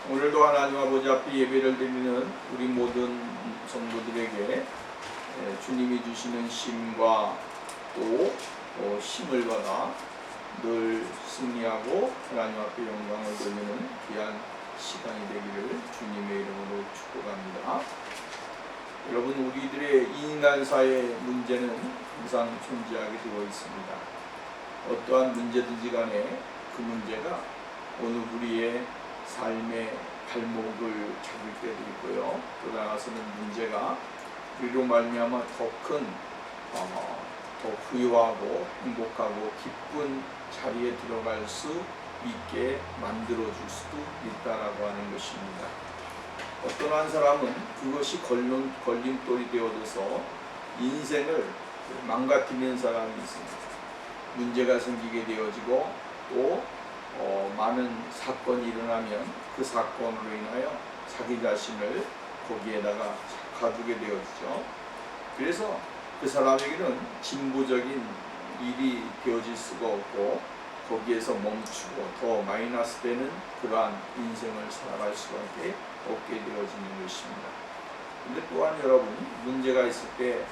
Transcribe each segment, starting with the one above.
오늘도 하나님 아버지 앞에 예배를 드리는 우리 모든 성도들에게 주님이 주시는 힘과 또 힘을 받아 늘 승리하고 하나님 앞에 영광을 돌리는 귀한 시간이 되기를 주님의 이름으로 축복합니다. 여러분, 우리들의 인간사의 문제는 항상 존재하게 되어 있습니다. 어떠한 문제든지 간에 그 문제가 어느 우리의 삶의 발목을 잡을 때도 있고요. 또 나아가서는 문제가 우리로 말미암아 더 부유하고 행복하고 기쁜 자리에 들어갈 수 있게 만들어줄 수도 있다라고 하는 것입니다. 어떤 한 사람은 그것이 걸림돌이 되어져서 인생을 망가뜨리는 사람이 있습니다. 문제가 생기게 되어지고 또 많은 사건이 일어나면 그 사건으로 인하여 자기 자신을 거기에다가 가두게 되어지죠. 그래서 그 사람에게는 진보적인 일이 되어질 수가 없고 거기에서 멈추고 더 마이너스 되는 그러한 인생을 살아갈 수밖에 없게 되어지는 것입니다. 근데 또한 여러분, 문제가 있을 때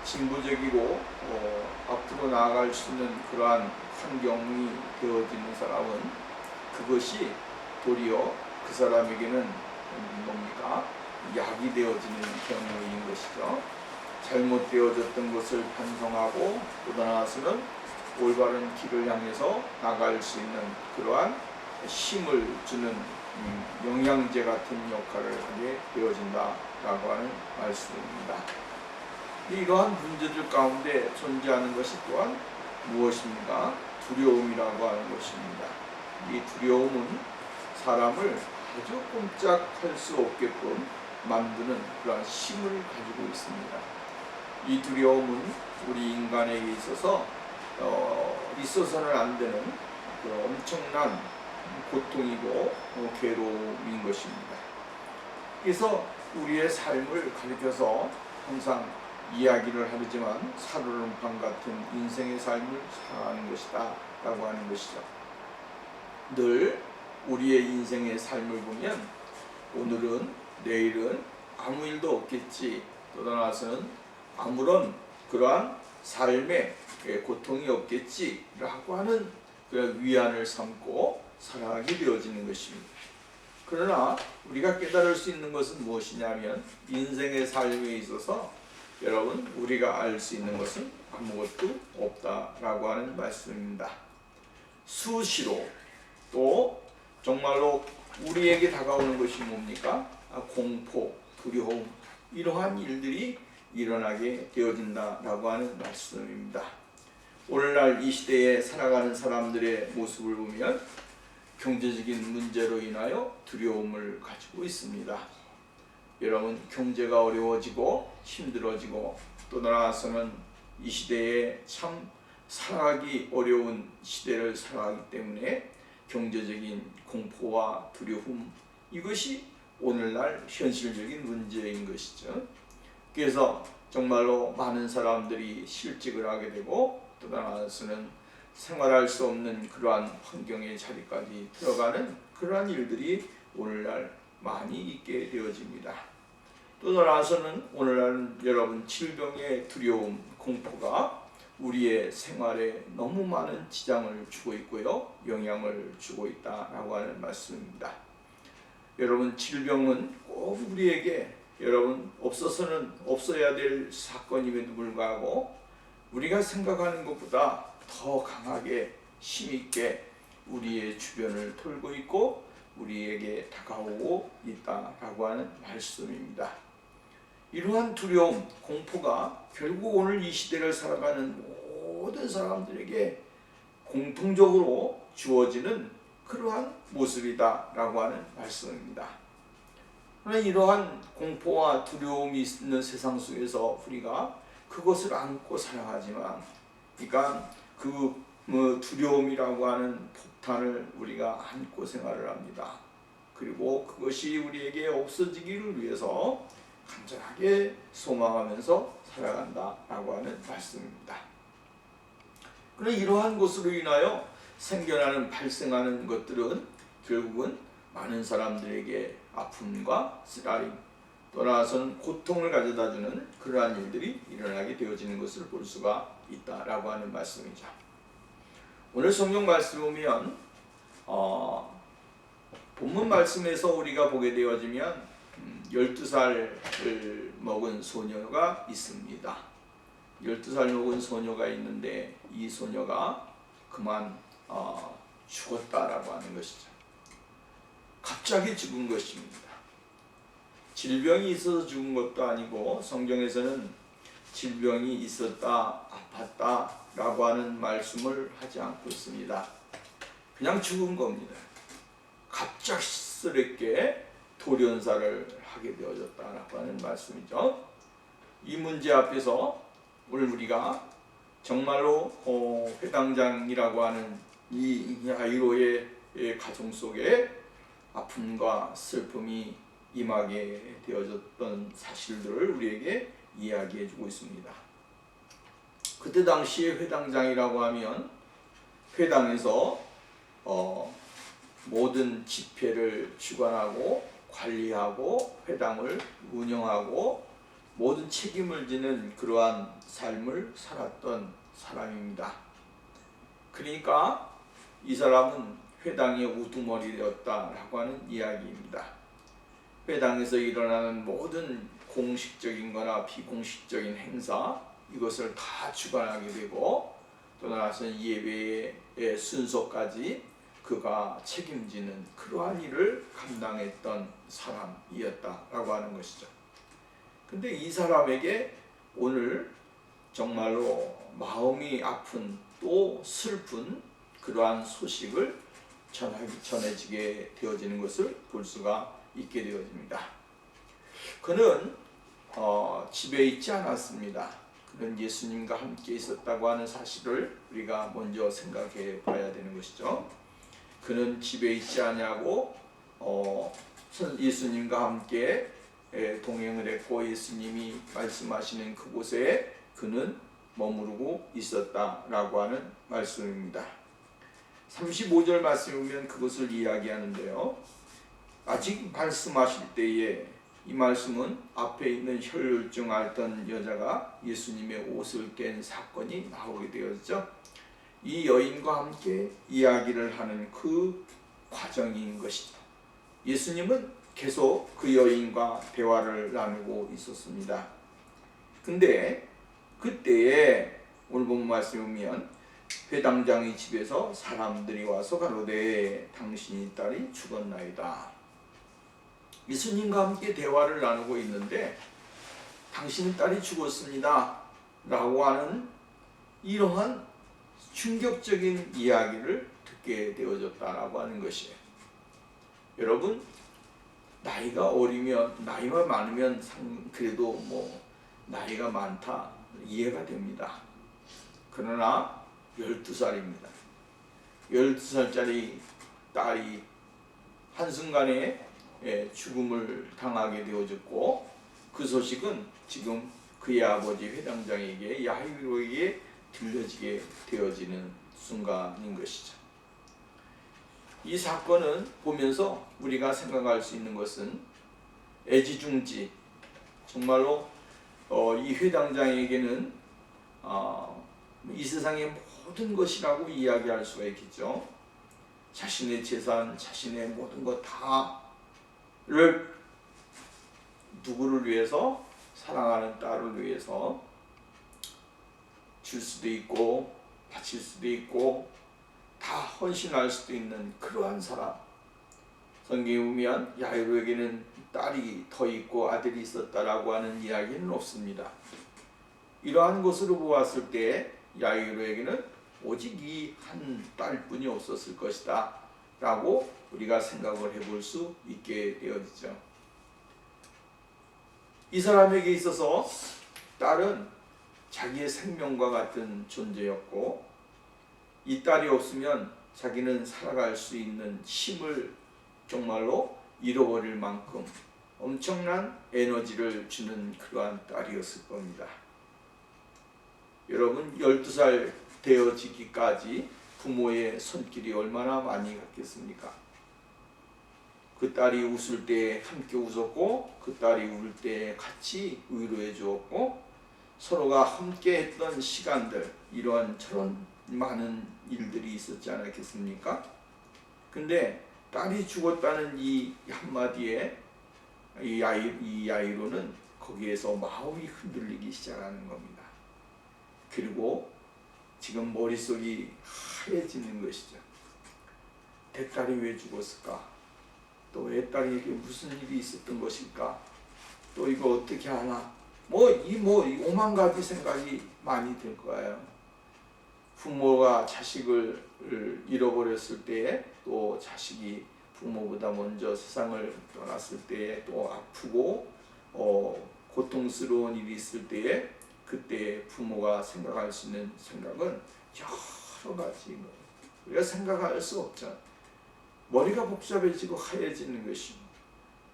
진보적이고 앞으로 나아갈 수 있는 그러한 환경이 되어지는 사람은 그것이 도리어 그 사람에게는 뭡니까? 약이 되어지는 경우인 것이죠. 잘못되어졌던 것을 반성하고 또 나아가서는 올바른 길을 향해서 나갈 수 있는 그러한 힘을 주는 영양제 같은 역할을 하게 되어진다라고 하는 말씀입니다. 이러한 문제들 가운데 존재하는 것이 또한 무엇입니까? 두려움이라고 하는 것입니다. 이 두려움은 사람을 아주 꼼짝할 수 없게끔 만드는 그러한 힘을 가지고 있습니다. 이 두려움은 우리 인간에게 있어서 있어서는 안 되는 엄청난 고통이고 괴로움인 것입니다. 그래서 우리의 삶을 가리켜서 항상 이야기를 하지만 살얼음판 같은 인생의 삶을 살아가는 것이다 라고 하는 것이죠. 늘 우리의 인생의 삶을 보면 오늘은 내일은 아무 일도 없겠지, 또 나아가서는 아무런 그러한 삶의 고통이 없겠지 라고 하는 그 위안을 삼고 살아가게 되어지는 것입니다. 그러나 우리가 깨달을 수 있는 것은 무엇이냐면 인생의 삶에 있어서 여러분, 우리가 알 수 있는 것은 아무것도 없다라고 하는 말씀입니다. 수시로 또 정말로 우리에게 다가오는 것이 뭡니까? 공포, 두려움, 이러한 일들이 일어나게 되어진다라고 하는 말씀입니다. 오늘날 이 시대에 살아가는 사람들의 모습을 보면 경제적인 문제로 인하여 두려움을 가지고 있습니다. 여러분, 경제가 어려워지고 힘들어지고 또 나아가서는 이 시대에 참 살아가기 어려운 시대를 살아가기 때문에 경제적인 공포와 두려움, 이것이 오늘날 현실적인 문제인 것이죠. 그래서 정말로 많은 사람들이 실직을 하게 되고 또 나아가서는 생활할 수 없는 그러한 환경의 자리까지 들어가는 그러한 일들이 오늘날 많이 있게 되어집니다. 또 나아가서는 오늘날 여러분, 질병의 두려움, 공포가 우리의 생활에 너무 많은 지장을 주고 있고요, 영향을 주고 있다라고 하는 말씀입니다. 여러분, 질병은 꼭 우리에게 여러분 없어서는 없어야 될 사건임에도 불구하고 우리가 생각하는 것보다 더 강하게 힘있게 우리의 주변을 돌고 있고 우리에게 다가오고 있다라고 하는 말씀입니다. 이러한 두려움, 공포가 결국 오늘 이 시대를 살아가는 모든 사람들에게 공통적으로 주어지는 그러한 모습이다라고 하는 말씀입니다. 이러한 공포와 두려움이 있는 세상 속에서 우리가 그것을 안고 살아가지만, 그러니까 그 두려움이라고 하는 폭탄을 우리가 안고 생활을 합니다. 그리고 그것이 우리에게 없어지기를 위해서 간절하게 소망하면서 살아간다라고 하는 말씀입니다. 그러나 이러한 것으로 인하여 발생하는 것들은 결국은 많은 사람들에게 아픔과 쓰라림, 또 나아서는 고통을 가져다주는 그러한 일들이 일어나게 되어지는 것을 볼 수가 있다라고 하는 말씀이죠. 오늘 성경 말씀 보면 본문 말씀에서 우리가 보게 되어지면 12살을 먹은 소녀가 있습니다. 12살 먹은 소녀가 있는데 이 소녀가 그만 죽었다라고 하는 것이죠. 갑자기 죽은 것입니다. 질병이 있어서 죽은 것도 아니고 성경에서는 질병이 있었다, 아팠다 라고 하는 말씀을 하지 않고 있습니다. 그냥 죽은 겁니다. 갑작스럽게 돌연사를 하게 되어졌다라고 하는 말씀이죠. 이 문제 앞에서 오늘 우리가 정말로 회당장이라고 하는 이 야이로의 가정 속에 아픔과 슬픔이 임하게 되어졌던 사실들을 우리에게 이야기해 주고 있습니다. 그때 당시에 회당장이라고 하면 회당에서 모든 집회를 주관하고 관리하고 회당을 운영하고 모든 책임을 지는 그러한 삶을 살았던 사람입니다. 그러니까 이 사람은 회당의 우두머리 되었다라고 하는 이야기입니다. 회당에서 일어나는 모든 공식적인 거나 비공식적인 행사, 이것을 다 주관하게 되고 또 나아서 예배의 순서까지 그가 책임지는 그러한 일을 감당했던 사람이었다라고 하는 것이죠. 근데 이 사람에게 오늘 정말로 마음이 아픈 또 슬픈 그러한 소식을 전해지게 되어지는 것을 볼 수가 있게 되어집니다. 그는 집에 있지 않았습니다. 그는 예수님과 함께 있었다고 하는 사실을 우리가 먼저 생각해 봐야 되는 것이죠. 그는 집에 있지 않냐고 예수님과 함께 동행을 했고 예수님이 말씀하시는 그곳에 그는 머무르고 있었다라고 하는 말씀입니다. 35절 말씀에 보면 그것을 이야기하는데요. 아직 말씀하실 때에 이 말씀은 앞에 있는 혈루증 앓던 여자가 예수님의 옷을 깬 사건이 나오게 되었죠. 이 여인과 함께 이야기를 하는 그 과정인 것이죠. 예수님은 계속 그 여인과 대화를 나누고 있었습니다. 근데 그때에 오늘 본 말씀에 보면 회당장의 집에서 사람들이 와서 가로되 당신의 딸이 죽었나이다. 예수님과 함께 대화를 나누고 있는데 당신의 딸이 죽었습니다 라고 하는 이러한 충격적인 이야기를 듣게 되어졌다라고 하는 것이에요. 여러분, 나이가 어리면 나이가 많으면 그래도 뭐 나이가 많다 이해가 됩니다. 그러나 12살입니다. 12살짜리 딸이 한순간에 죽음을 당하게 되어졌고 그 소식은 지금 그의 아버지 회당장에게 야이로에게 들려지게 되어지는 순간인 것이죠. 이 사건은 보면서 우리가 생각할 수 있는 것은 애지중지 정말로 이 회당장에게는 이 세상의 모든 것이라고 이야기할 수가 있겠죠. 자신의 재산, 자신의 모든 것 다를 누구를 위해서, 사랑하는 딸을 위해서 줄 수도 있고 바칠 수도 있고 다 헌신할 수도 있는 그러한 사람. 성경에 보면 야이로에게는 딸이 더 있고 아들이 있었다라고 하는 이야기는 없습니다. 이러한 것으로 보았을 때 야이로에게는 오직 이 한 딸뿐이 없었을 것이다 라고 우리가 생각을 해볼 수 있게 되어지죠. 이 사람에게 있어서 딸은 자기의 생명과 같은 존재였고 이 딸이 없으면 자기는 살아갈 수 있는 힘을 정말로 잃어버릴 만큼 엄청난 에너지를 주는 그러한 딸이었을 겁니다. 여러분, 12살 되어지기까지 부모의 손길이 얼마나 많이 갔겠습니까? 그 딸이 웃을 때 함께 웃었고 그 딸이 울 때 같이 위로해 주었고 서로가 함께 했던 시간들, 이러한 저런 많은 일들이 있었지 않았겠습니까? 근데 딸이 죽었다는 이 한마디에 이 야이로는 거기에서 마음이 흔들리기 시작하는 겁니다. 그리고 지금 머릿속이 하얘지는 것이죠. 내 딸이 왜 죽었을까? 또 왜 딸에게 무슨 일이 있었던 것일까? 또 이거 어떻게 하나? 이 오만 가지 생각이 많이 들 거예요. 부모가 자식을 잃어버렸을 때에, 또 자식이 부모보다 먼저 세상을 떠났을 때에 또 아프고 고통스러운 일이 있을 때에, 그때 부모가 생각할 수 있는 생각은 여러 가지 우리가 생각할 수 없죠. 머리가 복잡해지고 하얘지는 것입니다.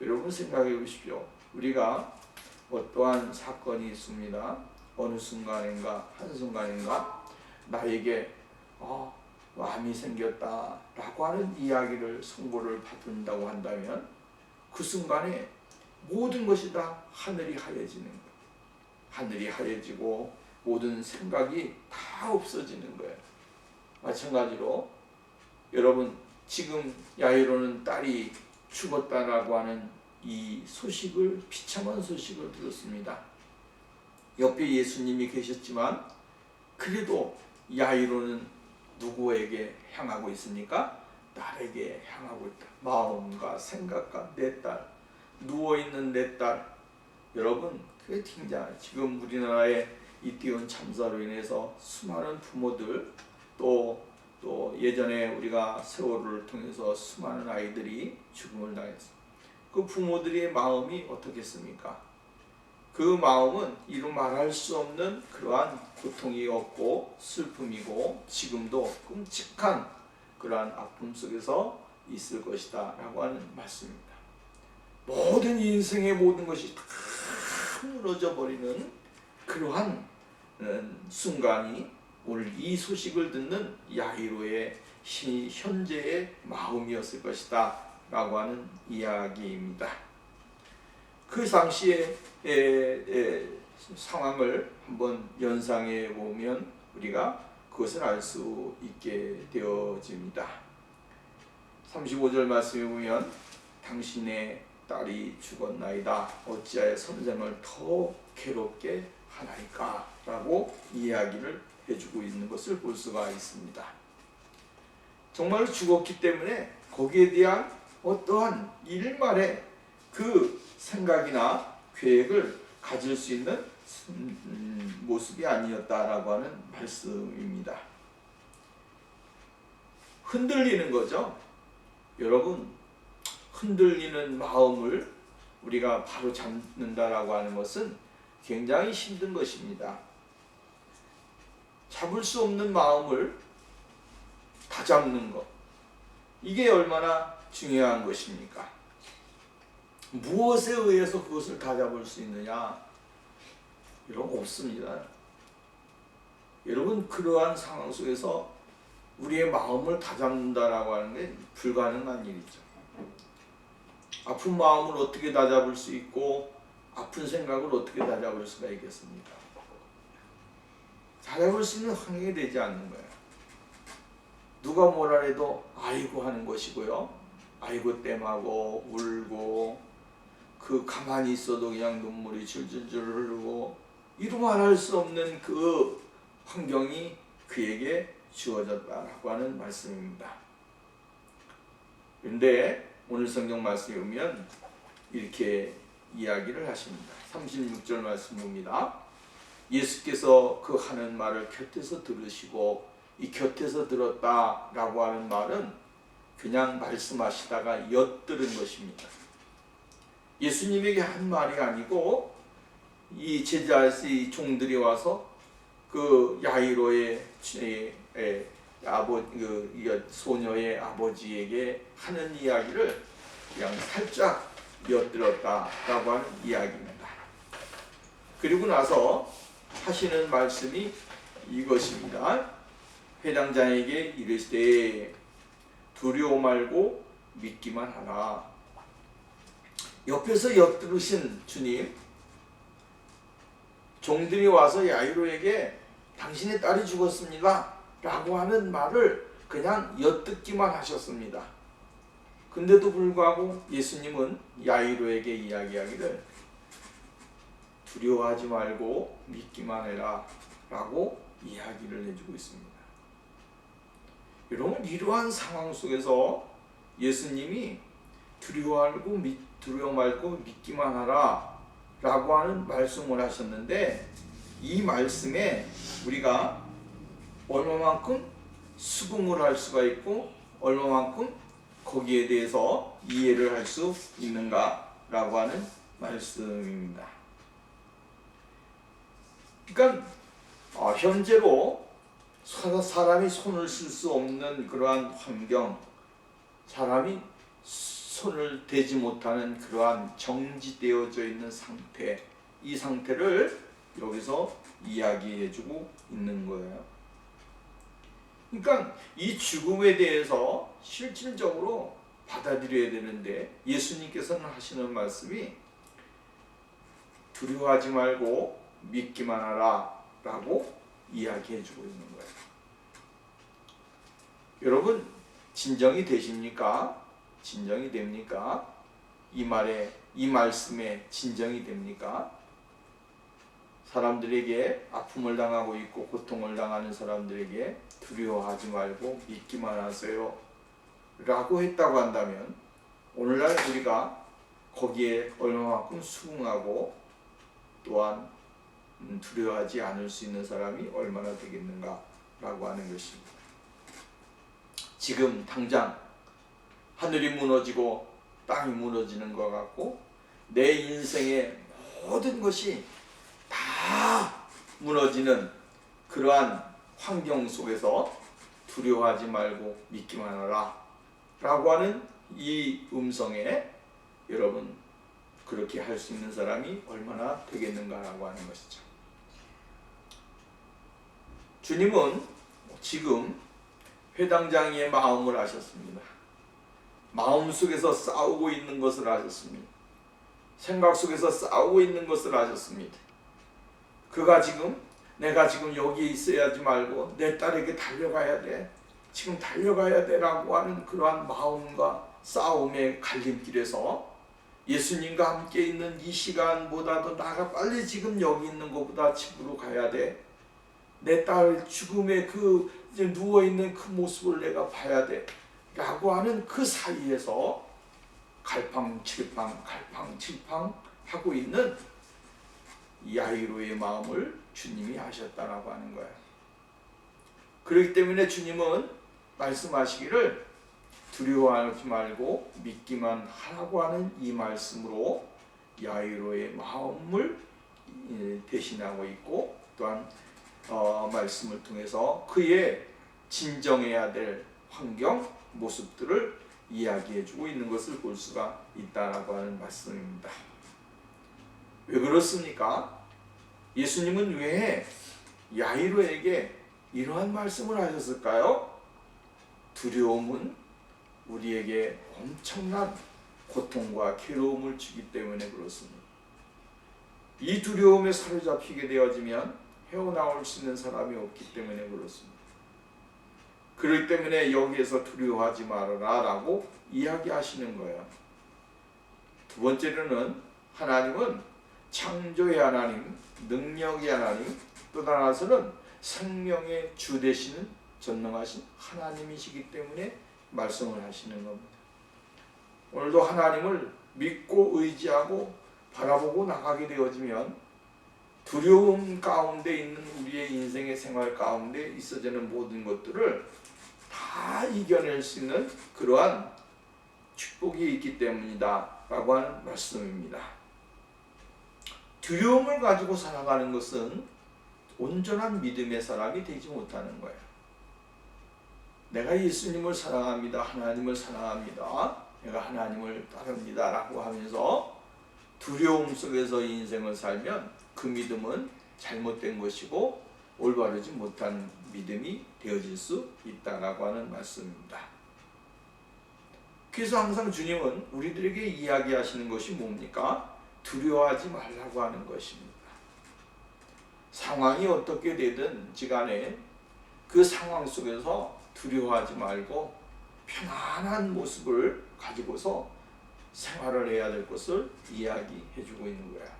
여러분 생각해 보십시오. 우리가 어떠한 사건이 있습니다. 어느 순간인가 한순간인가 나에게 암이 생겼다 라고 하는 이야기를 선고를 받는다고 한다면 그 순간에 모든 것이 다 하늘이 하얘지는 거예요. 하늘이 하얘지고 모든 생각이 다 없어지는 거예요. 마찬가지로 여러분 지금 야이로는 딸이 죽었다라고 하는 이 소식을, 비참한 소식을 들었습니다. 옆에 예수님이 계셨지만 그래도 야이로는 누구에게 향하고 있습니까? 딸에게 향하고 있다. 마음과 생각과 내 딸, 누워있는 내 딸. 여러분 그게 굉장히 지금 우리나라의 이태원 참사로 인해서 수많은 부모들 또 예전에 우리가 세월호를 통해서 수많은 아이들이 죽음을 당했습니다. 그 부모들의 마음이 어떻겠습니까? 그 마음은 이루 말할 수 없는 그러한 고통이었고 슬픔이고 지금도 끔찍한 그러한 아픔 속에서 있을 것이다 라고 하는 말씀입니다. 모든 인생의 모든 것이 다 무너져 버리는 그러한 순간이 오늘 이 소식을 듣는 야이로의 현재의 마음이었을 것이다 라고 하는 이야기입니다. 그 당시의 상황을 한번 연상해 보면 우리가 그것을 알 수 있게 되어집니다. 35절 말씀에 보면 당신의 딸이 죽었나이다. 어찌하여 선생을 더 괴롭게 하나이까? 라고 이야기를 해주고 있는 것을 볼 수가 있습니다. 정말 죽었기 때문에 거기에 대한 어떠한 일말의 그 생각이나 계획을 가질 수 있는 모습이 아니었다라고 하는 말씀입니다. 흔들리는 거죠. 여러분, 흔들리는 마음을 우리가 바로 잡는다라고 하는 것은 굉장히 힘든 것입니다. 잡을 수 없는 마음을 다잡는 것, 이게 얼마나 중요한 것입니까? 무엇에 의해서 그것을 다잡을 수 있느냐? 이런 거 없습니다. 여러분, 그러한 상황 속에서 우리의 마음을 다잡는다라고 하는 게 불가능한 일이죠. 아픈 마음을 어떻게 다잡을 수 있고 아픈 생각을 어떻게 다잡을 수가 있겠습니까? 다잡을 수 있는 환경이 되지 않는 거예요. 누가 뭐라 해도 아이고 하는 것이고요. 아이고 땜하고 울고 그 가만히 있어도 그냥 눈물이 줄줄줄 흐르고 이루 말할 수 없는 그 환경이 그에게 주어졌다라고 하는 말씀입니다. 그런데 오늘 성경 말씀에 보면 이렇게 이야기를 하십니다. 36절 말씀 봅니다. 예수께서 그 하는 말을 곁에서 들으시고, 이 곁에서 들었다라고 하는 말은 그냥 말씀하시다가 엿들은 것입니다. 예수님에게 한 말이 아니고 이 제자의 종들이 와서 그 야이로의 소녀의 아버지에게 하는 이야기를 그냥 살짝 엿들었다라고 하는 이야기입니다. 그리고 나서 하시는 말씀이 이것입니다. 회당장에게 이르시되 두려워 말고 믿기만 하라. 옆에서 엿들으신 주님, 종들이 와서 야이로에게 당신의 딸이 죽었습니다 라고 하는 말을 그냥 엿듣기만 하셨습니다. 근데도 불구하고 예수님은 야이로에게 이야기하기를 두려워하지 말고 믿기만 해라 라고 이야기를 해주고 있습니다. 여러분, 이러한 상황 속에서 예수님이 두려워 말고 믿기만 하라 라고 하는 말씀을 하셨는데, 이 말씀에 우리가 얼마만큼 수긍을 할 수가 있고 얼마만큼 거기에 대해서 이해를 할 수 있는가 라고 하는 말씀입니다. 그러니까 현재로 사람이 손을 쓸 수 없는 그러한 환경, 사람이 손을 대지 못하는 그러한 정지되어져 있는 상태, 이 상태를 여기서 이야기해주고 있는 거예요. 그러니까 이 죽음에 대해서 실질적으로 받아들여야 되는데, 예수님께서는 하시는 말씀이 두려워하지 말고 믿기만 하라 라고 이야기해주고 있는 거예요. 여러분, 진정이 되십니까? 진정이 됩니까? 이 말씀에 진정이 됩니까? 사람들에게 아픔을 당하고 있고 고통을 당하는 사람들에게 두려워하지 말고 믿기만 하세요 라고 했다고 한다면, 오늘날 우리가 거기에 얼마만큼 수긍하고 또한 두려워하지 않을 수 있는 사람이 얼마나 되겠는가 라고 하는 것입니다. 지금 당장 하늘이 무너지고 땅이 무너지는 것 같고 내 인생의 모든 것이 다 무너지는 그러한 환경 속에서 두려워하지 말고 믿기만 하라 라고 하는 이 음성에 여러분, 그렇게 할 수 있는 사람이 얼마나 되겠는가 라고 하는 것이죠. 주님은 지금 회당장이의 마음을 아셨습니다. 마음속에서 싸우고 있는 것을 아셨습니다. 생각 속에서 싸우고 있는 것을 아셨습니다. 그가 지금 내가 지금 여기에 있어야지 말고 내 딸에게 달려가야 돼, 지금 달려가야 돼 라고 하는 그러한 마음과 싸움의 갈림길에서 예수님과 함께 있는 이 시간보다도 나가 빨리 지금 여기 있는 것보다 집으로 가야 돼, 내 딸 죽음의 그 누워있는 그 모습을 내가 봐야 돼 라고 하는 그 사이에서 갈팡질팡 하고 있는 야이로의 마음을 주님이 아셨다라고 하는 거예요. 그렇기 때문에 주님은 말씀하시기를 두려워하지 말고 믿기만 하라고 하는 이 말씀으로 야이로의 마음을 대신하고 있고, 또한 말씀을 통해서 그의 진정해야 될 환경, 모습들을 이야기해주고 있는 것을 볼 수가 있다라고 하는 말씀입니다. 왜 그렇습니까? 예수님은 왜 야이로에게 이러한 말씀을 하셨을까요? 두려움은 우리에게 엄청난 고통과 괴로움을 주기 때문에 그렇습니다. 이 두려움에 사로잡히게 되어지면 헤어나올 수 있는 사람이 없기 때문에 그렇습니다. 그렇기 때문에 여기에서 두려워하지 말아라 라고 이야기하시는 거예요. 두 번째로는 하나님은 창조의 하나님, 능력의 하나님, 또 하나서는 생명의 주 되시는 전능하신 하나님이시기 때문에 말씀을 하시는 겁니다. 오늘도 하나님을 믿고 의지하고 바라보고 나가게 되어지면 두려움 가운데 있는 우리의 인생의 생활 가운데 있어지는 모든 것들을 다 이겨낼 수 있는 그러한 축복이 있기 때문이다 라고 하는 말씀입니다. 두려움을 가지고 살아가는 것은 온전한 믿음의 사람이 되지 못하는 거예요. 내가 예수님을 사랑합니다, 하나님을 사랑합니다, 내가 하나님을 따릅니다 라고 하면서 두려움 속에서 인생을 살면 그 믿음은 잘못된 것이고 올바르지 못한 믿음이 되어질 수 있다라고 하는 말씀입니다. 그래서 항상 주님은 우리들에게 이야기하시는 것이 뭡니까? 두려워하지 말라고 하는 것입니다. 상황이 어떻게 되든지 간에 그 상황 속에서 두려워하지 말고 편안한 모습을 가지고서 생활을 해야 될 것을 이야기해 주고 있는 거야.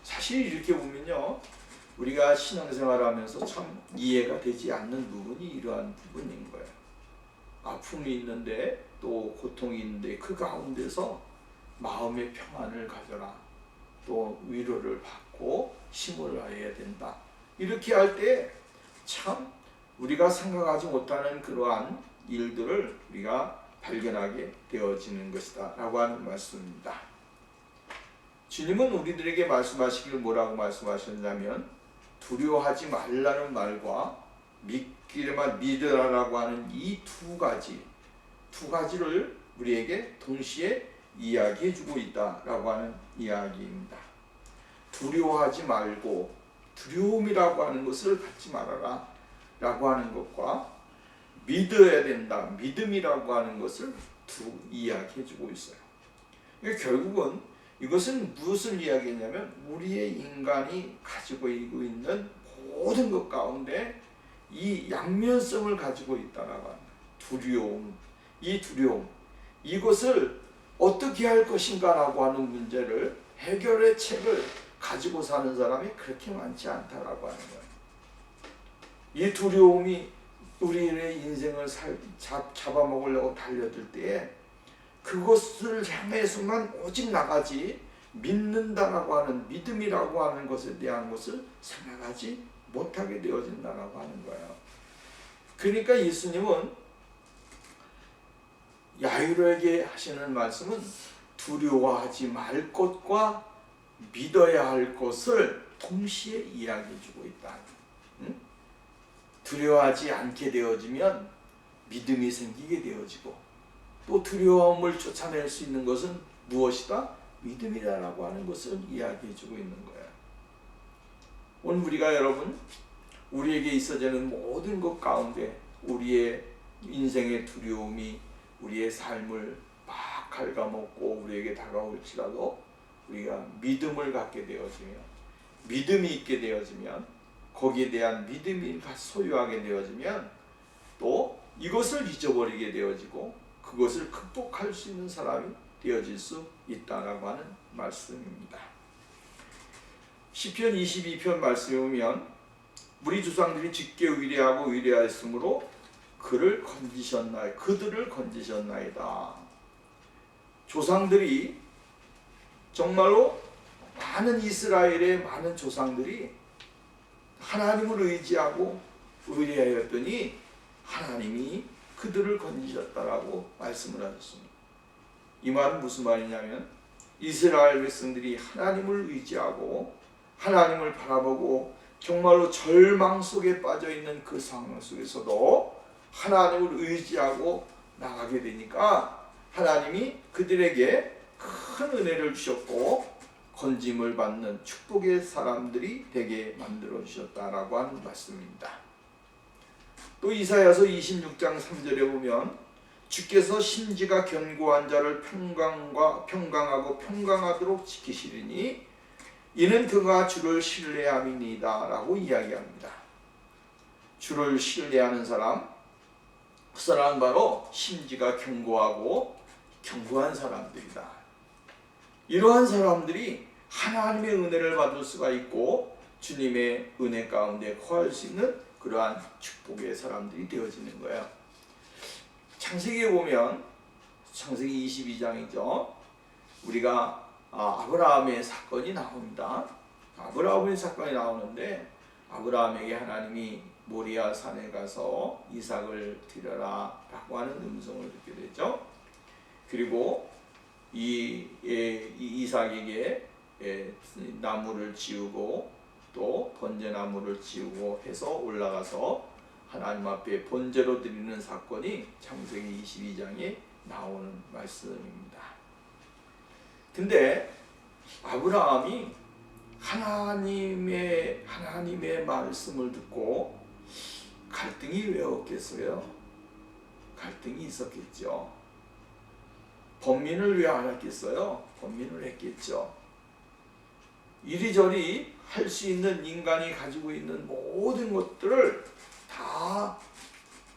사실 이렇게 보면요, 우리가 신앙생활을 하면서 참 이해가 되지 않는 부분이 이러한 부분인 거예요. 아픔이 있는데 또 고통이 있는데 그 가운데서 마음의 평안을 가져라, 또 위로를 받고 힘을 내야 된다. 이렇게 할 때 참 우리가 생각하지 못하는 그러한 일들을 우리가 발견하게 되어지는 것이다 라고 하는 말씀입니다. 주님은 우리들에게 말씀하시길 뭐라고 말씀하셨냐면, 두려워하지 말라는 말과 믿기만 믿으라라고 하는 이 두 가지를 우리에게 동시에 이야기해 주고 있다라고 하는 이야기입니다. 두려워하지 말고 두려움이라고 하는 것을 갖지 말아라 라고 하는 것과 믿어야 된다, 믿음이라고 하는 것을 두 이야기해 주고 있어요. 그러니까 결국은 이것은 무엇을 이야기했냐면, 우리의 인간이 가지고 있는 모든 것 가운데 이 양면성을 가지고 있다라고 합니다. 두려움, 이것을 어떻게 할 것인가라고 하는 문제를, 해결의 책을 가지고 사는 사람이 그렇게 많지 않다라고 하는 거예요. 이 두려움이 우리의 인생을 잡아먹으려고 달려들 때에 그것을 향해서만 오직 나가지, 믿는다라고 하는, 믿음이라고 하는 것에 대한 것을 생각하지 못하게 되어진다라고 하는 거예요. 그러니까 예수님은 야이로에게 하시는 말씀은 두려워하지 말 것과 믿어야 할 것을 동시에 이야기해 주고 있다. 두려워하지 않게 되어지면 믿음이 생기게 되어지고, 또 두려움을 쫓아낼 수 있는 것은 무엇이다? 믿음이라고 하는 것을 이야기해 주고 있는 거예요. 오늘 우리가 여러분, 우리에게 있어지는 모든 것 가운데 우리의 인생의 두려움이 우리의 삶을 막 갉아먹고 우리에게 다가올지라도, 우리가 믿음을 갖게 되어지면, 믿음이 있게 되어지면, 거기에 대한 믿음이 소유하게 되어지면 또 이것을 잊어버리게 되어지고 그것을 극복할 수 있는 사람이 되어질 수 있다라고 하는 말씀입니다. 시편 22편 말씀에 보면, 우리 조상들이 짙게 위대하였으므로 그들을 건지셨나이다. 조상들이 정말로 많은 이스라엘의 많은 조상들이 하나님을 의지하고 의뢰하였더니 하나님이 그들을 건지셨다라고 말씀을 하셨습니다. 이 말은 무슨 말이냐면, 이스라엘 백성들이 하나님을 의지하고 하나님을 바라보고 정말로 절망 속에 빠져있는 그 상황 속에서도 하나님을 의지하고 나가게 되니까 하나님이 그들에게 큰 은혜를 주셨고 건짐을 받는 축복의 사람들이 되게 만들어 주셨다라고 하는 말씀입니다. 또 이사야서 26장 3절에 보면, 주께서 심지가 견고한 자를 평강하고 평강하도록 지키시리니 이는 그가 주를 신뢰함이니이다 라고 이야기합니다. 주를 신뢰하는 사람, 그 사람은 바로 심지가 견고하고 견고한 사람들이다. 이러한 사람들이 하나님의 은혜를 받을 수가 있고 주님의 은혜 가운데 거할 수 있는 그러한 축복의 사람들이 되어지는 거예요. 창세기에 보면, 창세기 22장이죠. 우리가 아브라함의 사건이 나옵니다. 아브라함의 사건이 나오는데, 아브라함에게 하나님이 모리아 산에 가서 이삭을 드려라 라고 하는 음성을 듣게 되죠. 그리고 이 이삭에게 나무를 지우고 또 번제나무를 지우고 해서 올라가서 하나님 앞에 번제로 드리는 사건이 창세기 22장에 나오는 말씀입니다. 근데 아브라함이 하나님의 말씀을 듣고 갈등이 왜 없겠어요? 갈등이 있었겠죠. 번민을 왜 안 했겠어요? 번민을 했겠죠. 이리저리 할 수 있는 인간이 가지고 있는 모든 것들을 다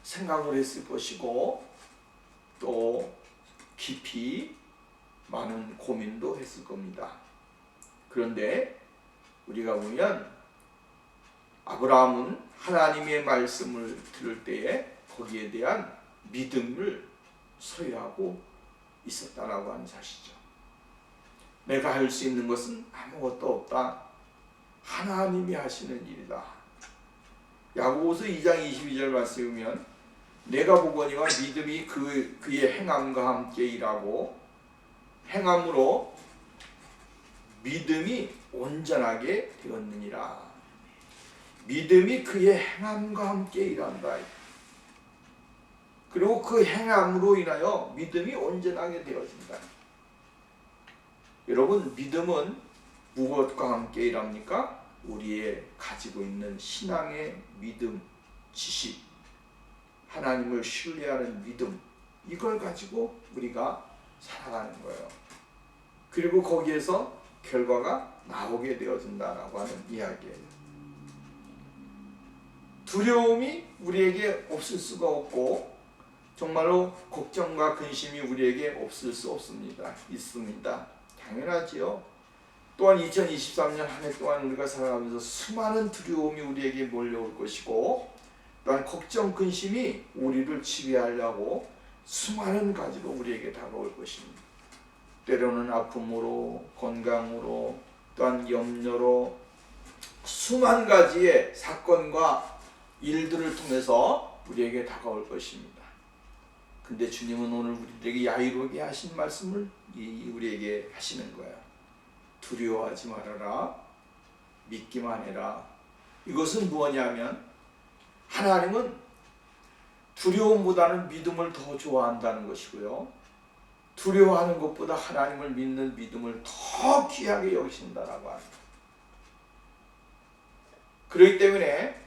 생각을 했을 것이고 또 깊이 많은 고민도 했을 겁니다. 그런데 우리가 보면 아브라함은 하나님의 말씀을 들을 때에 거기에 대한 믿음을 소유하고 있었다라고 하는 사실이죠. 내가 할 수 있는 것은 아무것도 없다. 하나님이 하시는 일이다. 야고보서 2장 22절 말씀이면 내가 보거니와 믿음이 그의 행함과 함께 일하고 행함으로 믿음이 온전하게 되었느니라. 믿음이 그의 행함과 함께 일한다. 그리고 그 행함으로 인하여 믿음이 온전하게 되어진다. 여러분, 믿음은 무엇과 함께 일합니까? 우리의 가지고 있는 신앙의 믿음, 지식, 하나님을 신뢰하는 믿음, 이걸 가지고 우리가 살아가는 거예요. 그리고 거기에서 결과가 나오게 되어진다라고 하는 이야기예요. 두려움이 우리에게 없을 수가 없고 정말로 걱정과 근심이 우리에게 없을 수 없습니다. 있습니다. 당연하지요. 또한 2023년 한 해 동안 우리가 살아가면서 수많은 두려움이 우리에게 몰려올 것이고 또한 걱정, 근심이 우리를 지배하려고 수많은 가지로 우리에게 다가올 것입니다. 때로는 아픔으로, 건강으로, 또한 염려로 수만 가지의 사건과 일들을 통해서 우리에게 다가올 것입니다. 근데 주님은 오늘 우리에게 야유롭게 하신 말씀을 우리에게 하시는 거예요. 두려워하지 말아라. 믿기만 해라. 이것은 무엇이냐면 하나님은 두려움보다는 믿음을 더 좋아한다는 것이고요. 두려워하는 것보다 하나님을 믿는 믿음을 더 귀하게 여기신다라고 합니다. 그렇기 때문에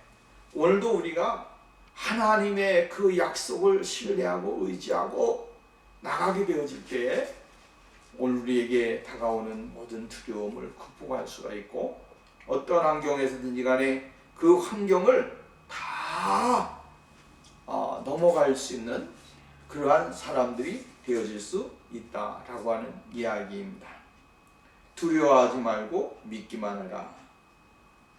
오늘도 우리가 하나님의 그 약속을 신뢰하고 의지하고 나가게 되어질 때 오늘 우리에게 다가오는 모든 두려움을 극복할 수가 있고 어떤 환경에서든지 간에 그 환경을 다 넘어갈 수 있는 그러한 사람들이 되어질 수 있다라고 하는 이야기입니다. 두려워하지 말고 믿기만 하라.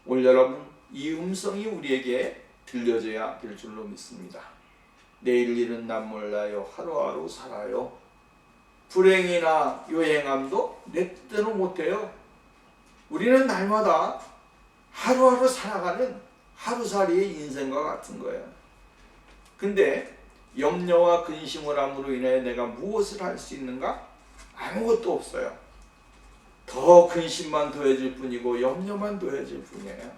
오늘 여러분, 이 음성이 우리에게 들려져야 될 줄로 믿습니다. 내일 일은 난 몰라요. 하루하루 살아요. 불행이나 요행함도 내 뜻대로 못해요. 우리는 날마다 하루하루 살아가는 하루살이의 인생과 같은 거예요. 근데 염려와 근심을 함으로 인해 내가 무엇을 할 수 있는가? 아무것도 없어요. 더 근심만 더해질 뿐이고 염려만 더해질 뿐이에요.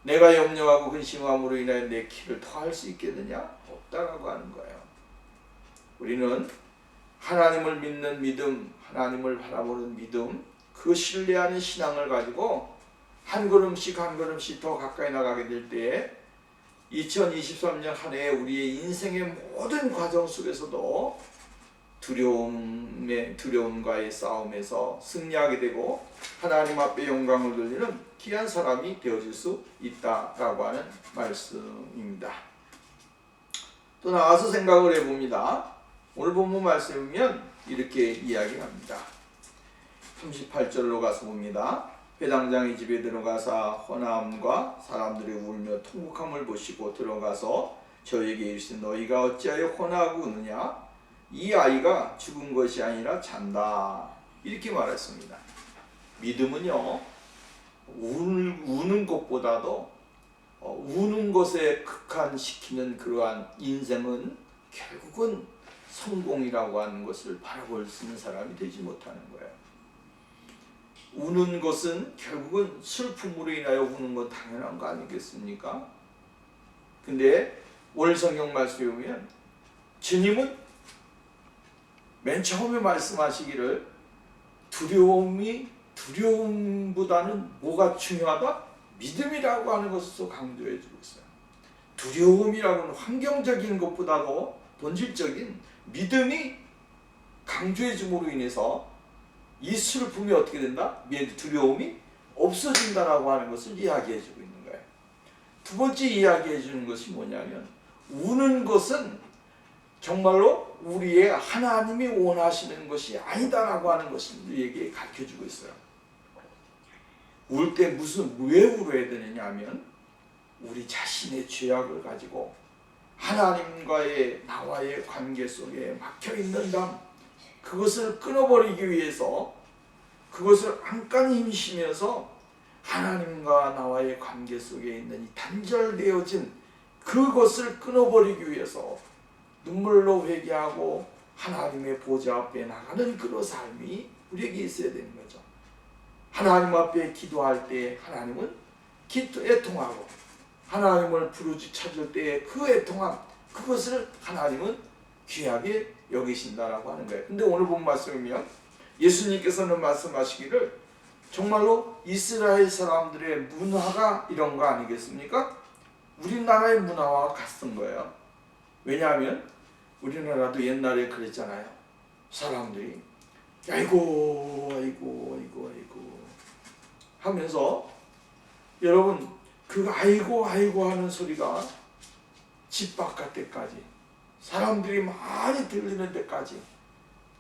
내가 염려하고 근심함으로 인해 내 길을 더 할 수 있겠느냐? 없다라고 하는 거예요. 우리는 하나님을 믿는 믿음, 하나님을 바라보는 믿음, 그 신뢰하는 신앙을 가지고 한 걸음씩 한 걸음씩 더 가까이 나가게 될 때에 2023년 한 해 우리의 인생의 모든 과정 속에서도 두려움과의 싸움에서 승리하게 되고 하나님 앞에 영광을 돌리는 귀한 사람이 되어질 수 있다라고 하는 말씀입니다. 또 나와서 생각을 해봅니다. 오늘 본문 말씀이면 이렇게 이야기합니다. 38절로 가서 봅니다. 회당장의 집에 들어가사 헌함과 사람들이 울며 통곡함을 보시고 들어가서 저에게 이르시되 너희가 어찌하여 헌하고 우느냐? 이 아이가 죽은 것이 아니라 잔다. 이렇게 말했습니다. 믿음은요, 우는 것보다도 우는 것에 극한시키는 그러한 인생은 결국은 성공이라고 하는 것을 바라볼 수 있는 사람이 되지 못하는 거예요. 우는 것은 결국은 슬픔으로 인하여 우는 건 당연한 거 아니겠습니까? 근데 오늘 성경 말씀에 보면 주님은 맨 처음에 말씀하시기를 두려움보다는 뭐가 중요하다? 믿음이라고 하는 것을 강조해 주고 있어요. 두려움이라고는 환경적인 것보다도 본질적인 믿음이 강조해 줌으로 인해서 이 슬픔이 어떻게 된다? 두려움이 없어진다라고 하는 것을 이야기해 주고 있는 거예요. 두 번째 이야기해 주는 것이 뭐냐면 우는 것은 정말로 우리의 하나님이 원하시는 것이 아니다라고 하는 것을 우리에게 가르쳐 주고 있어요. 울 때 왜 울어야 되느냐 하면 우리 자신의 죄악을 가지고 하나님과의 나와의 관계 속에 막혀 있는다. 그것을 끊어버리기 위해서 그것을 안간히 힘쓰면서 하나님과 나와의 관계 속에 있는 이 단절되어진 그것을 끊어버리기 위해서 눈물로 회개하고 하나님의 보좌 앞에 나가는 그런 삶이 우리에게 있어야 되는 거죠. 하나님 앞에 기도할 때 하나님은 애통하고 하나님을 부르짖 찾을 때 그 애통함 그것을 하나님은 귀하게 여기신다라고 하는 거예요. 근데 오늘 본 말씀이면 예수님께서는 말씀하시기를 정말로 이스라엘 사람들의 문화가 이런 거 아니겠습니까? 우리나라의 문화와 같은 거예요. 왜냐하면 우리나라도 옛날에 그랬잖아요. 사람들이 아이고 아이고 아이고 아이고 하면서 여러분 그 아이고 아이고 하는 소리가 집 바깥에까지 사람들이 많이 들리는 데까지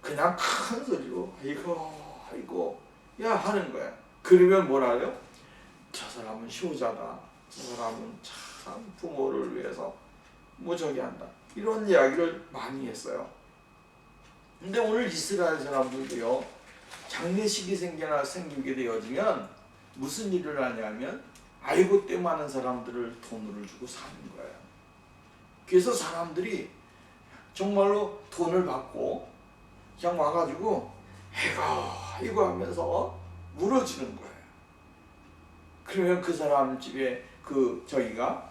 그냥 큰 소리로 아이고 아이고 야 하는 거야. 그러면 뭐라요? 저 사람은 효자다. 저 사람은 참 부모를 위해서 무적이 한다. 이런 이야기를 많이 했어요. 근데 오늘 이스라엘 사람들도요. 장례식이 생기게 되어지면 무슨 일을 하냐면 아이고 때 많은 사람들을 돈을 주고 사는 거예요. 그래서 사람들이 정말로 돈을 받고 그냥 와가지고 아이고 하면서 물어주는 거예요. 그러면 그 사람 집에 저희가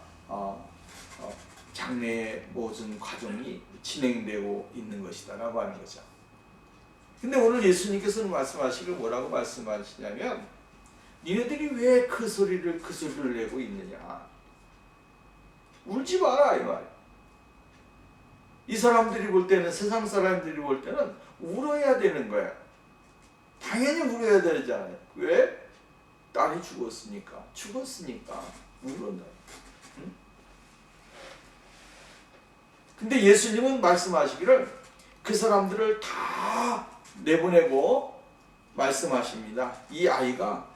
장례의 모든 과정이 진행되고 있는 것이다라고 하는 거죠. 근데 오늘 예수님께서는 말씀하시길 뭐라고 말씀하시냐면 니네들이 왜 그 소리를 내고 있느냐. 울지 마라 이 말. 이 사람들이 볼 때는 세상 사람들이 볼 때는 울어야 되는 거야. 당연히 울어야 되잖아요. 왜? 딸이 죽었으니까 울었다. 응? 근데 예수님은 말씀하시기를 그 사람들을 다 내보내고 말씀하십니다. 이 아이가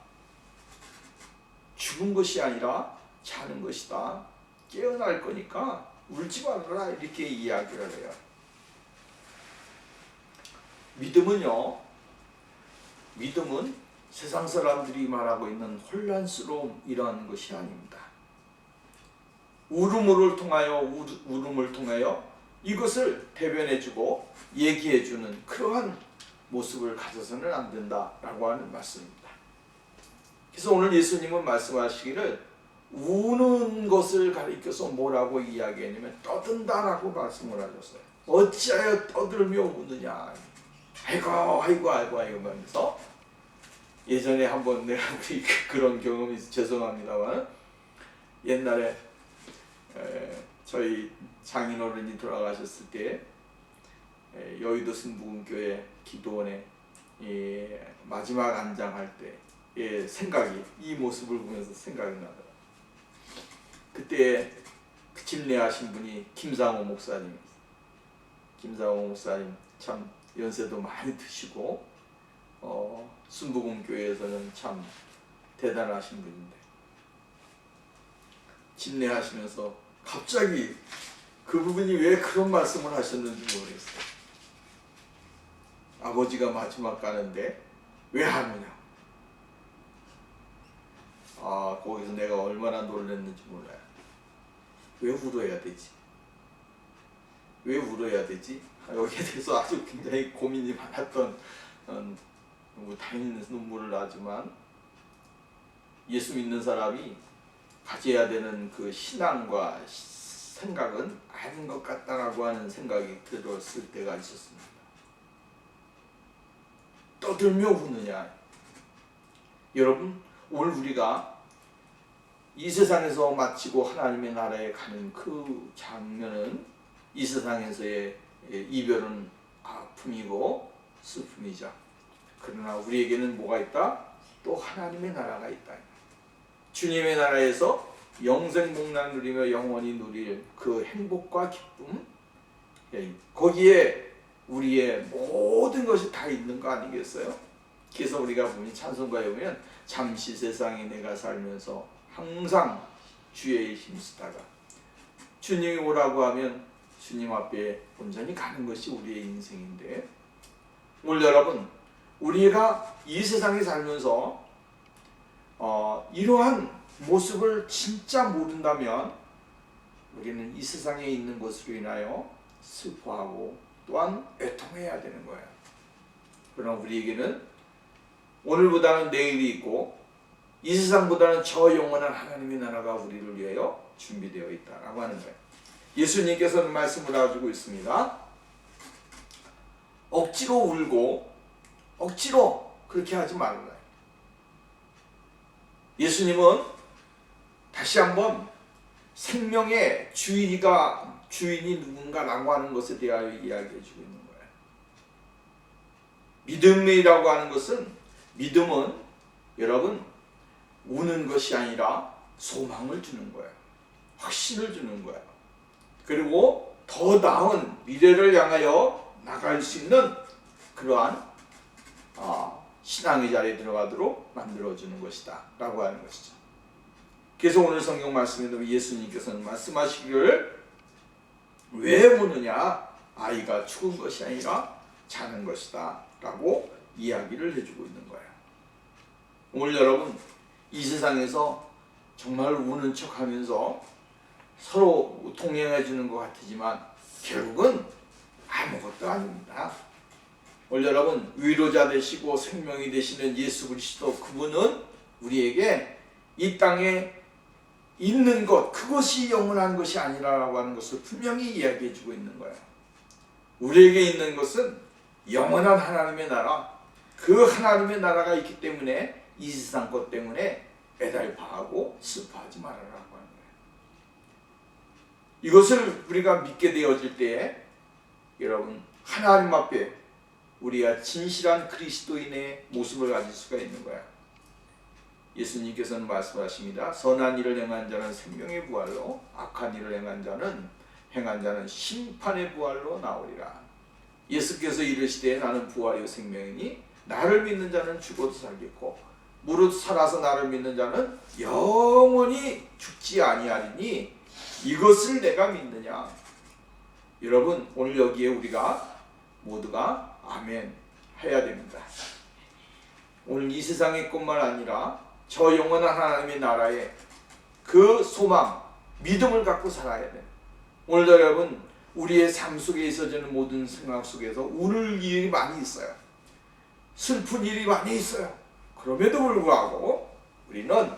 죽은 것이 아니라 자는 것이다. 깨어날 거니까 울지 말아라 이렇게 이야기를 해요. 믿음은 세상 사람들이 말하고 있는 혼란스러움 이러한 것이 아닙니다. 울음을 통하여 이것을 대변해주고 얘기해주는 그러한 모습을 가져서는 안 된다라고 하는 말씀입니다. 그래서 오늘 예수님은 말씀하시기를 우는 것을 가리켜서 뭐라고 이야기했냐면 떠든다라고 말씀을 하셨어요. 어찌하여 떠들며 우느냐. 아이고 하면서 예전에 한번 내가 그런 경험이 있어 죄송합니다만 옛날에 저희 장인어른이 돌아가셨을 때 여의도 순복음교회 기도원에 마지막 안장할 때 생각이 이 모습을 보면서 생각이 나더라고요. 그때 집례하신 분이 김상호 목사님 참 연세도 많이 드시고 순복음교회에서는 참 대단하신 분인데 집례하시면서 갑자기 그 부분이 왜 그런 말씀을 하셨는지 모르겠어요. 아버지가 마지막 가는데 왜 하느냐. 거기서 내가 얼마나 놀랐는지 몰라요. 왜 울어야 되지? 여기에 대해서 아주 굉장히 고민이 많았던 다행히 눈물을 나지만 예수 믿는 사람이 가져야 되는 그 신앙과 생각은 아닌 것 같다라고 하는 생각이 들었을 때가 있었습니다. 떠들며 우느냐. 여러분 오늘 우리가 이 세상에서 마치고 하나님의 나라에 가는 그 장면은 이 세상에서의 이별은 아픔이고 슬픔이죠. 그러나 우리에게는 뭐가 있다? 또 하나님의 나라가 있다. 주님의 나라에서 영생복락 누리며 영원히 누릴 그 행복과 기쁨, 거기에 우리의 모든 것이 다 있는 거 아니겠어요? 그래서 우리가 보면 찬송가에 보면 잠시 세상에 내가 살면서 항상 주의 힘쓰다가 주님이 오라고 하면 주님 앞에 온전히 가는 것이 우리의 인생인데, 오늘 여러분, 우리가 이 세상에 살면서 이러한 모습을 진짜 모른다면 우리는 이 세상에 있는 것으로 인하여 슬퍼하고 또한 애통해야 되는 거예요. 그러나 우리에게는 오늘보다는 내일이 있고 이 세상보다는 저 영원한 하나님의 나라가 우리를 위하여 준비되어 있다라고 하는 거예요. 예수님께서는 말씀을 가지고 있습니다. 억지로 울고 억지로 그렇게 하지 말라. 예수님은 다시 한번 생명의 주인이 누군가라고 하는 것에 대하여 이야기해 주고 있는 거예요. 믿음이라고 하는 것은, 믿음은 여러분 우는 것이 아니라 소망을 주는 거예요. 확신을 주는 거예요. 그리고 더 나은 미래를 향하여 나갈 수 있는 그러한 신앙의 자리에 들어가도록 만들어주는 것이다 라고 하는 것이죠. 그래서 오늘 성경 말씀에도 예수님께서는 말씀하시기를 왜 우느냐, 아이가 죽은 것이 아니라 자는 것이다 라고 이야기를 해주고 있는 거예요. 오늘 여러분, 이 세상에서 정말 우는 척하면서 서로 동행해 주는 것 같지만 결국은 아무것도 아닙니다. 오늘 여러분, 위로자 되시고 생명이 되시는 예수 그리스도, 그분은 우리에게 이 땅에 있는 것, 그것이 영원한 것이 아니라고 하는 것을 분명히 이야기해 주고 있는 거예요. 우리에게 있는 것은 영원한 하나님의 나라, 그 하나님의 나라가 있기 때문에 이 세상 것 때문에 애달파하고 슬퍼하지 말아라고 하는 거예요. 이것을 우리가 믿게 되어질 때에 여러분, 하나님 앞에 우리가 진실한 그리스도인의 모습을 가질 수가 있는 거야. 예수님께서는 말씀하십니다. 선한 일을 행한 자는 생명의 부활로, 악한 일을 행한 자는 심판의 부활로 나오리라. 예수께서 이르시되 나는 부활이요 생명이니 나를 믿는 자는 죽어도 살겠고 무릇 살아서 나를 믿는 자는 영원히 죽지 아니하리니 이것을 내가 믿느냐. 여러분, 오늘 여기에 우리가 모두가 아멘 해야 됩니다. 오늘 이 세상의 것만 아니라 저 영원한 하나님의 나라에 그 소망, 믿음을 갖고 살아야 돼. 오늘 여러분, 우리의 삶 속에 있어지는 모든 생각 속에서 울을 일이 많이 있어요. 슬픈 일이 많이 있어요. 그럼에도 불구하고 우리는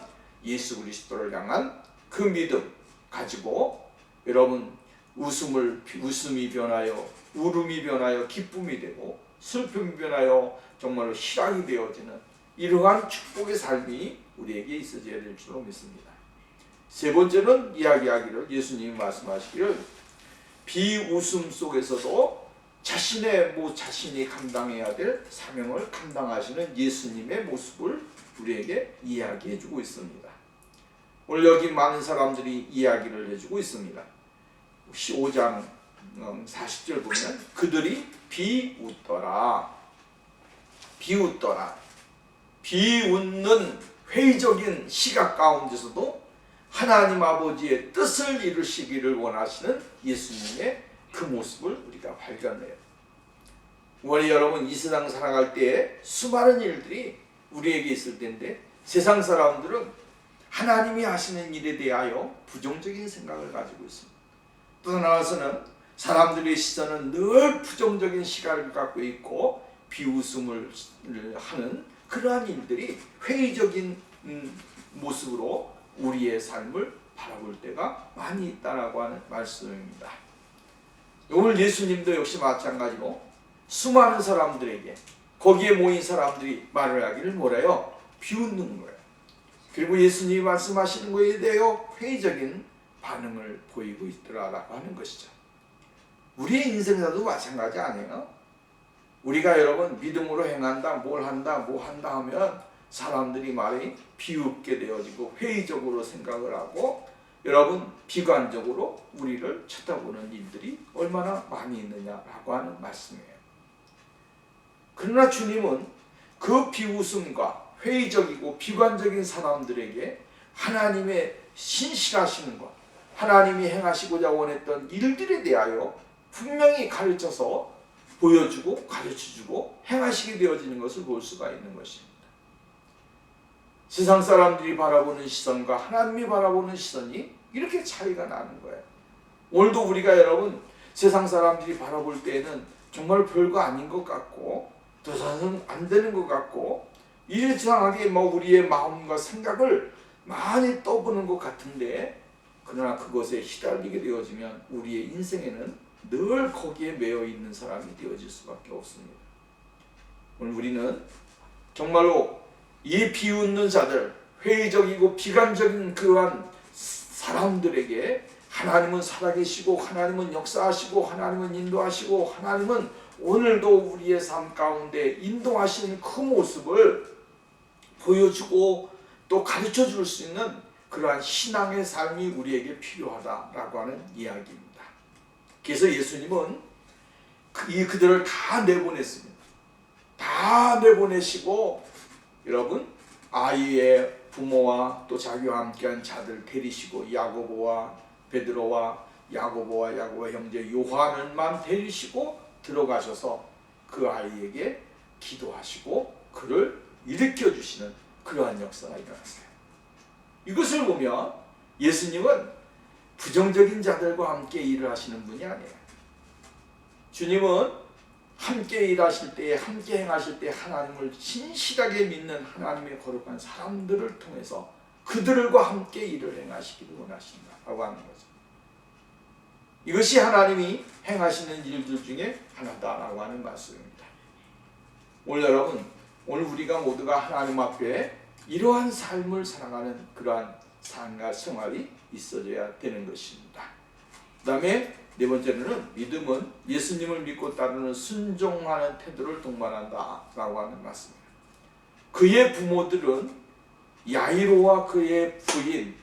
예수 그리스도를 향한 그 믿음 가지고 여러분, 웃음이 변하여 울음이 변하여 기쁨이 되고 슬픔이 변하여 정말로 희락이 되어지는 이러한 축복의 삶이 우리에게 있어져야 될 줄로 믿습니다. 세 번째는 이야기하기를, 예수님이 말씀하시기를 비웃음 속에서도 자신이 감당해야 될 사명을 감당하시는 예수님의 모습을 우리에게 이야기해주고 있습니다. 오늘 여기 많은 사람들이 이야기를 해주고 있습니다. 15장 40절 보면 그들이 비웃더라. 비웃는 회의적인 시각 가운데서도 하나님 아버지의 뜻을 이루시기를 원하시는 예수님의 그 모습을 우리가 발견해요. 우리 여러분, 이 세상 살아갈 때에 수많은 일들이 우리에게 있을 텐데 세상 사람들은 하나님이 하시는 일에 대하여 부정적인 생각을 가지고 있습니다. 또 나아가서는 사람들의 시선은 늘 부정적인 시각을 갖고 있고 비웃음을 하는 그러한 일들이 회의적인 모습으로 우리의 삶을 바라볼 때가 많이 있다라고 하는 말씀입니다. 오늘 예수님도 역시 마찬가지로 수많은 사람들에게, 거기에 모인 사람들이 말을 하기를 뭐래요? 비웃는 거예요. 그리고 예수님이 말씀하시는 것에 대하여 회의적인 반응을 보이고 있더라라고 하는 것이죠. 우리의 인생사도 마찬가지 아니에요? 우리가 여러분 믿음으로 행한다, 뭘 한다, 뭐 한다 하면 사람들이 말이 비웃게 되어지고 회의적으로 생각을 하고 여러분 비관적으로 우리를 쳐다보는 일들이 얼마나 많이 있느냐라고 하는 말씀이에요. 그러나 주님은 그 비웃음과 회의적이고 비관적인 사람들에게 하나님의 신실하시는 것, 하나님이 행하시고자 원했던 일들에 대하여 분명히 가르쳐서 보여주고 가르쳐주고 행하시게 되어지는 것을 볼 수가 있는 것입니다. 세상 사람들이 바라보는 시선과 하나님이 바라보는 시선이 이렇게 차이가 나는 거예요. 오늘도 우리가 여러분 세상 사람들이 바라볼 때에는 정말 별거 아닌 것 같고 더 이상은 안 되는 것 같고 이상하게 우리의 마음과 생각을 많이 떠보는 것 같은데, 그러나 그것에 휘달리게 되어지면 우리의 인생에는 늘 거기에 매여 있는 사람이 되어질 수밖에 없습니다. 오늘 우리는 정말로 이 비웃는 자들, 회의적이고 비관적인 그러한 사람들에게 하나님은 살아계시고 하나님은 역사하시고 하나님은 인도하시고 하나님은 오늘도 우리의 삶 가운데 인도하시는 그 모습을 보여주고 또 가르쳐 줄 수 있는 그러한 신앙의 삶이 우리에게 필요하다라고 하는 이야기입니다. 그래서 예수님은 그들을 다 내보냈습니다. 다 내보내시고 여러분 아이의 부모와 또 자기와 함께한 자들 데리시고 야고보와 베드로와 야고보의 형제 요한을만 데리시고 들어가셔서 그 아이에게 기도하시고 그를 일으켜 주시는 그러한 역사가 일어났어요. 이것을 보면 예수님은 부정적인 자들과 함께 일을 하시는 분이 아니에요. 주님은 함께 일하실 때에 함께 행하실 때 하나님을 신실하게 믿는 하나님의 거룩한 사람들을 통해서 그들과 함께 일을 행하시기를 원하신다라고 하는 거죠. 이것이 하나님이 행하시는 일들 중에 하나다라고 하는 말씀입니다. 오늘 여러분, 오늘 우리가 모두가 하나님 앞에 이러한 삶을 살아가는 그러한 삶과 생활이 있어져야 되는 것입니다. 그 다음에 네 번째로는 믿음은 예수님을 믿고 따르는 순종하는 태도를 동반한다라고 하는 말씀입니다. 그의 부모들은 야이로와 그의 부인,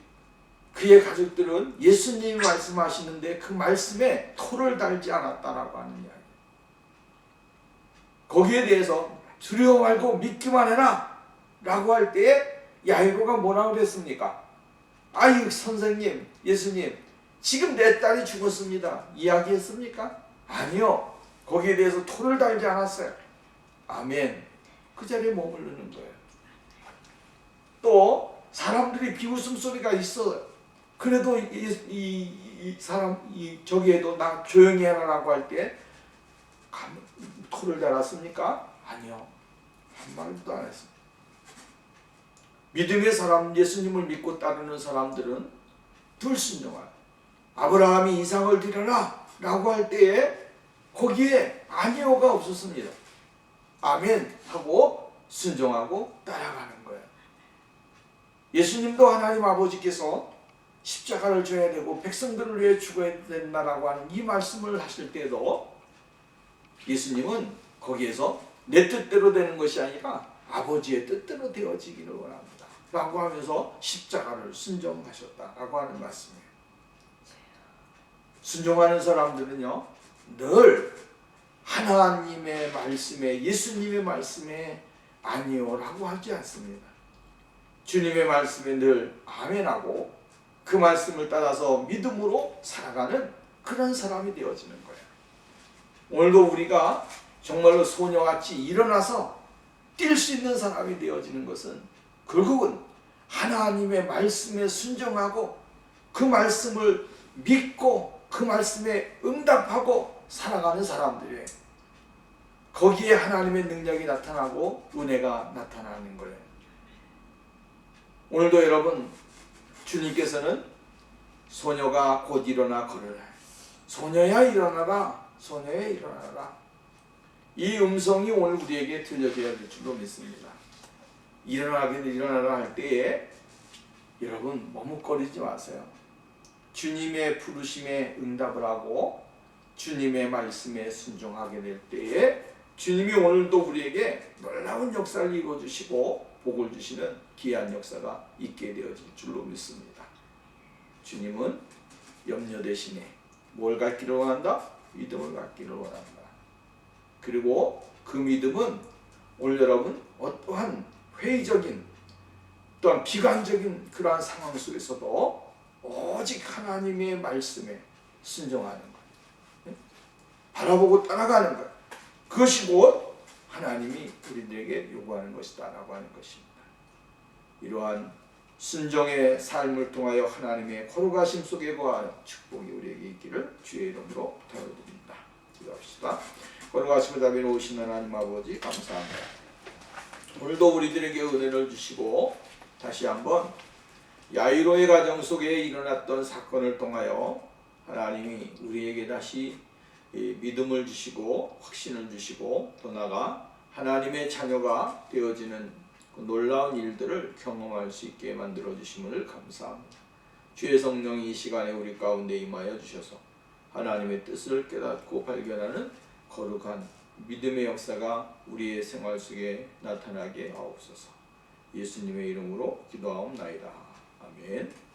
그의 가족들은 예수님이 말씀하시는데 그 말씀에 토를 달지 않았다라고 하는 이야기. 거기에 대해서 두려워 말고 믿기만 해라 라고 할 때에 야이로가 뭐라고 그랬습니까? 아이 선생님, 예수님, 지금 내 딸이 죽었습니다. 이야기했습니까? 아니요. 거기에 대해서 토를 달지 않았어요. 아멘. 그 자리에 머무르는 거예요. 또 사람들이 비웃음 소리가 있어요. 그래도 이 사람 저기에도 나 조용히 해라라고 할 때 토를 달았습니까? 아니요. 한 말도 안 했습니다. 믿음의 사람, 예수님을 믿고 따르는 사람들은 불순종하요. 아브라함이 이삭을 드려라 라고 할 때에 거기에 아니오가 없었습니다. 아멘 하고 순종하고 따라가는 거예요. 예수님도 하나님 아버지께서 십자가를 져야 되고 백성들을 위해 죽어야 된다라고 하는 이 말씀을 하실 때도 예수님은 거기에서 내 뜻대로 되는 것이 아니라 아버지의 뜻대로 되어지기를 원합니다 라고 하면서 십자가를 순종하셨다라고 하는 말씀이에요. 순종하는 사람들은요 늘 하나님의 말씀에, 예수님의 말씀에 아니요라고 하지 않습니다. 주님의 말씀에 늘 아멘하고 그 말씀을 따라서 믿음으로 살아가는 그런 사람이 되어지는 거예요. 오늘도 우리가 정말로 소녀같이 일어나서 뛸 수 있는 사람이 되어지는 것은 결국은 하나님의 말씀에 순종하고 그 말씀을 믿고 그 말씀에 응답하고 살아가는 사람들이에요. 거기에 하나님의 능력이 나타나고 은혜가 나타나는 거예요. 오늘도 여러분 주님께서는 소녀가 곧 일어나 걸으라. 소녀야 일어나라. 소녀야 일어나라. 이 음성이 오늘 우리에게 들려줘야 될 줄로 믿습니다. 일어나라 할 때에 여러분 머뭇거리지 마세요. 주님의 부르심에 응답을 하고 주님의 말씀에 순종하게 될 때에 주님이 오늘도 우리에게 놀라운 역사를 이루어주시고 복을 주시는 귀한 역사가 있게 되어질 줄로 믿습니다. 주님은 염려 대신에 뭘 갖기를 원한다? 믿음을 갖기를 원한다. 그리고 그 믿음은 오늘 여러분 어떠한 회의적인 또한 비관적인 그러한 상황 속에서도 오직 하나님의 말씀에 순종하는 것, 바라보고 따라가는 것, 그것이 곧 하나님이 우리들에게 요구하는 것이다 라고 하는 것입니다. 이러한 순종의 삶을 통하여 하나님의 거룩하심 속에 거하는 축복이 우리에게 있기를 주의 이름으로 부탁드립니다. 기도합시다. 거룩하심을 다빈 오신 하나님 아버지 감사합니다. 오늘도 우리들에게 은혜를 주시고 다시 한번 야이로의 가정 속에 일어났던 사건을 통하여 하나님이 우리에게 다시 믿음을 주시고 확신을 주시고 더 나아가 하나님의 자녀가 되어지는 그 놀라운 일들을 경험할 수 있게 만들어 주심을 감사합니다. 주의 성령이 이 시간에 우리 가운데 임하여 주셔서 하나님의 뜻을 깨닫고 발견하는 거룩한 믿음의 역사가 우리의 생활 속에 나타나게 하옵소서. 예수님의 이름으로 기도하옵나이다. 아멘.